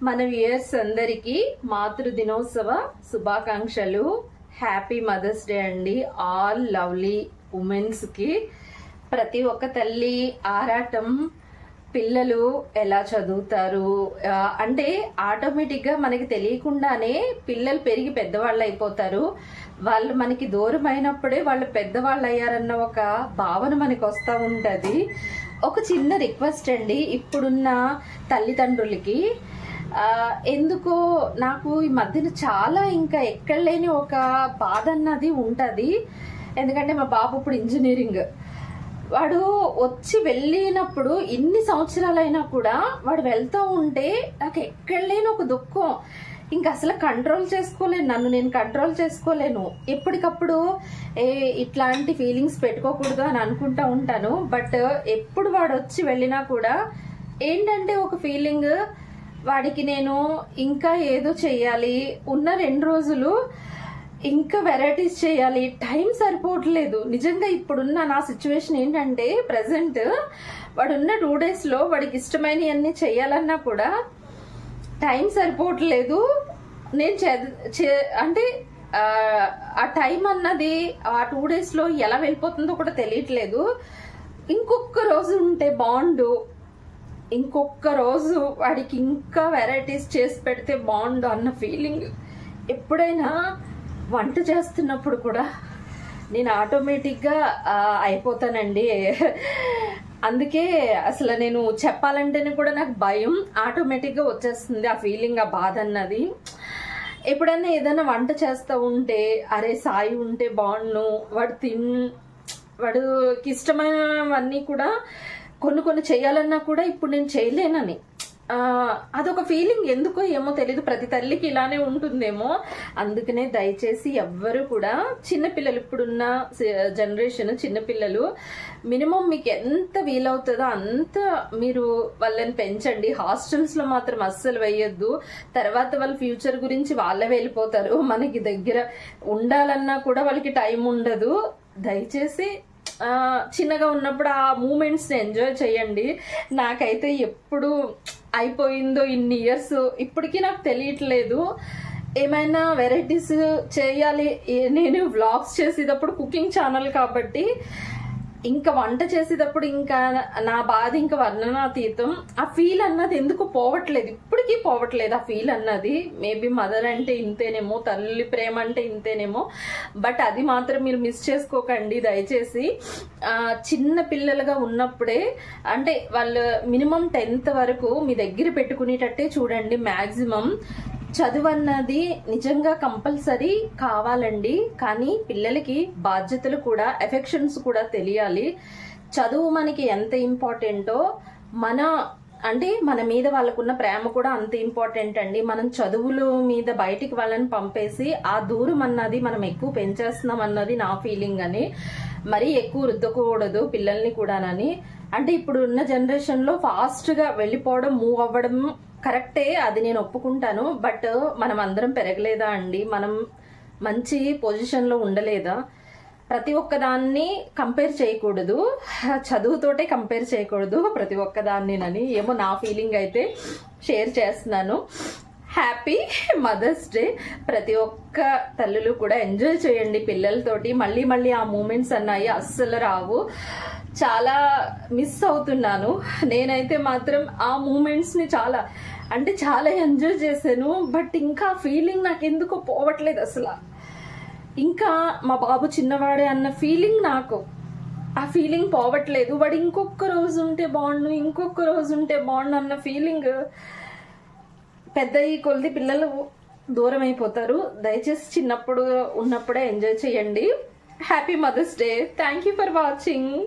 మన వ్యూయర్స్ అందరికీ మాతృ దినోత్సవ శుభాకాంక్షలు. హ్యాపీ మదర్స్ డే అండి. ఆల్ లవ్లీ ఉమెన్స్ కి ప్రతి ఒక్క తల్లి ఆరాటం పిల్లలు ఎలా చదువుతారు అంటే ఆటోమేటిక్ గా మనకి తెలియకుండానే పిల్లలు పెరిగి పెద్దవాళ్ళు అయిపోతారు. వాళ్ళు మనకి దూరం అయినప్పుడే వాళ్ళు పెద్దవాళ్ళు అయ్యారన్న ఒక భావన మనకి వస్తూ ఉంటది. ఒక చిన్న రిక్వెస్ట్ అండి, ఇప్పుడున్న తల్లిదండ్రులకి ఎందుకో నాకు ఈ మధ్యన చాలా ఇంకా ఎక్కడ లేని ఒక బాధ అన్నది ఉంటది. ఎందుకంటే మా బాబు ఇప్పుడు ఇంజనీరింగ్, వాడు వచ్చి వెళ్ళినప్పుడు ఇన్ని సంవత్సరాలైనా కూడా వాడు వెళ్తూ ఉంటే నాకు ఎక్కడ లేని ఒక దుఃఖం. ఇంకా అసలు కంట్రోల్ చేసుకోలేను, నన్ను నేను కంట్రోల్ చేసుకోలేను. ఎప్పటికప్పుడు ఇట్లాంటి ఫీలింగ్స్ పెట్టుకోకూడదు అని అనుకుంటా ఉంటాను. బట్ ఎప్పుడు వాడు వచ్చి వెళ్ళినా కూడా ఏంటంటే ఒక ఫీలింగ్, వాడికి నేను ఇంకా ఏదో చెయ్యాలి, ఉన్న 2 రోజులు ఇంకా వెరైటీస్ చేయాలి, టైం సరిపోవట్లేదు. నిజంగా ఇప్పుడున్న నా సిచ్యువేషన్ ఏంటంటే ప్రెసెంట్ వాడున్న 2 days లో వాడికి ఇష్టమైనవన్నీ చెయ్యాలన్నా కూడా టైం సరిపోవట్లేదు. నేను అంటే ఆ టైం అన్నది ఆ 2 days లో ఎలా వెళ్ళిపోతుందో కూడా తెలియట్లేదు. ఇంకొక రోజు ఉంటే బాగుండు, ఇంకొక రోజు వాడికి ఇంకా వెరైటీస్ చేసి పెడితే బాగుండు అన్న ఫీలింగ్. ఎప్పుడైనా వంట చేస్తున్నప్పుడు కూడా నేను ఆటోమేటిక్గా అయిపోతానండి. అందుకే అసలు నేను చెప్పాలంటేనే కూడా నాకు భయం, ఆటోమేటిక్గా వచ్చేస్తుంది ఆ ఫీలింగ్, ఆ బాధ అన్నది. ఎప్పుడైనా ఏదైనా వంట చేస్తూ ఉంటే అరే సాయి ఉంటే బాగుండు, వాడికి ఇష్టమైనవన్నీ కూడా కొన్ని చేయాలన్నా కూడా ఇప్పుడు నేను చేయలేనని అదొక ఫీలింగ్. ఎందుకో ఏమో తెలీదు, ప్రతి తల్లికి ఇలానే ఉంటుందేమో. అందుకనే దయచేసి ఎవ్వరు కూడా చిన్నపిల్లలు, ఇప్పుడున్న జనరేషన్ చిన్నపిల్లలు, మినిమం మీకు ఎంత వీలవుతుందో అంత మీరు వాళ్ళని పెంచండి. హాస్టల్స్ లో మాత్రం అస్సలు వేయొద్దు. తర్వాత వాళ్ళ ఫ్యూచర్ గురించి వాళ్ళే వెళ్ళిపోతారు. మనకి దగ్గర ఉండాలన్నా కూడా వాళ్ళకి టైం ఉండదు. దయచేసి చిన్నగా ఉన్నప్పుడు ఆ మూమెంట్స్ ని ఎంజాయ్ చేయండి. నాకైతే ఎప్పుడు అయిపోయిందో ఇన్ని ఇయర్స్ ఇప్పటికీ నాకు తెలియట్లేదు. ఏమైనా వెరైటీస్ చేయాలి, నేను వ్లాగ్స్ చేసేటప్పుడు కుకింగ్ ఛానల్ కాబట్టి ఇంకా వంట చేసేటప్పుడు ఇంకా నా బాధ ఇంకా వర్ణనాతీతం. ఆ ఫీల్ అన్నది ఎందుకు పోవట్లేదు, ఇప్పటికీ పోవట్లేదు ఆ ఫీల్ అన్నది. మేబీ మదర్ అంటే ఇంతేనేమో, తల్లి ప్రేమ అంటే ఇంతేనేమో. బట్ అది మాత్రం మీరు మిస్ చేసుకోకండి దయచేసి. చిన్న పిల్లలుగా ఉన్నప్పుడే అంటే వాళ్ళు మినిమం 10th వరకు మీ దగ్గర పెట్టుకునేటట్టే చూడండి. మ్యాక్సిమం చదువు అన్నది నిజంగా కంపల్సరీ కావాలండి, కానీ పిల్లలకి బాధ్యతలు కూడా, ఎఫెక్షన్స్ కూడా తెలియాలి. చదువు మనకి ఎంత ఇంపార్టెంటో మన మీద వాళ్ళకున్న ప్రేమ కూడా అంత ఇంపార్టెంట్ అండి. మనం చదువుల మీద బయటికి వాళ్ళని పంపేసి ఆ దూరం అన్నది మనం ఎక్కువ పెంచేస్తున్నాం అన్నది నా ఫీలింగ్. అని మరీ ఎక్కువ రుద్దకూడదు పిల్లల్ని కూడానని. అంటే ఇప్పుడు ఉన్న జనరేషన్ లో ఫాస్ట్ గా వెళ్ళిపోవడం, మూవ్ అవ్వడం కరెక్టే, అది నేను ఒప్పుకుంటాను. బట్ మనం అందరం పెరగలేదా అండి? మనం మంచి పొజిషన్ లో ఉండలేదా? ప్రతి ఒక్కదాన్ని కంపేర్ చేయకూడదు, చదువుతోటే కంపేర్ చేయకూడదు ప్రతి ఒక్కదాన్నినని. ఏమో నా ఫీలింగ్ అయితే షేర్ చేస్తున్నాను. Happy mother's day. ప్రతి ఒక్క తల్లులు కూడా ఎంజాయ్ చేయండి పిల్లలతోటి. మళ్ళీ ఆ మూమెంట్స్ అన్నాయి అస్సలు రావు. చాలా మిస్ అవుతున్నాను నేనైతే మాత్రం ఆ మూమెంట్స్ ని. చాలా ఎంజాయ్ చేశాను. బట్ ఇంకా ఫీలింగ్ నాకు ఎందుకో పోవట్లేదు అసలు. ఇంకా మా బాబు చిన్నవాడే అన్న ఫీలింగ్, నాకు ఆ ఫీలింగ్ పోవట్లేదు. వాడు ఇంకొక రోజు ఉంటే బాగుండు, ఇంకొక రోజు ఉంటే బాగుండు అన్న ఫీలింగ్. పెద్ద ఈ కొద్ది పిల్లలు దూరం అయిపోతారు. దయచేసి చిన్నప్పుడు ఉన్నప్పుడే ఎంజాయ్ చేయండి. Happy mother's day. Thank you for watching.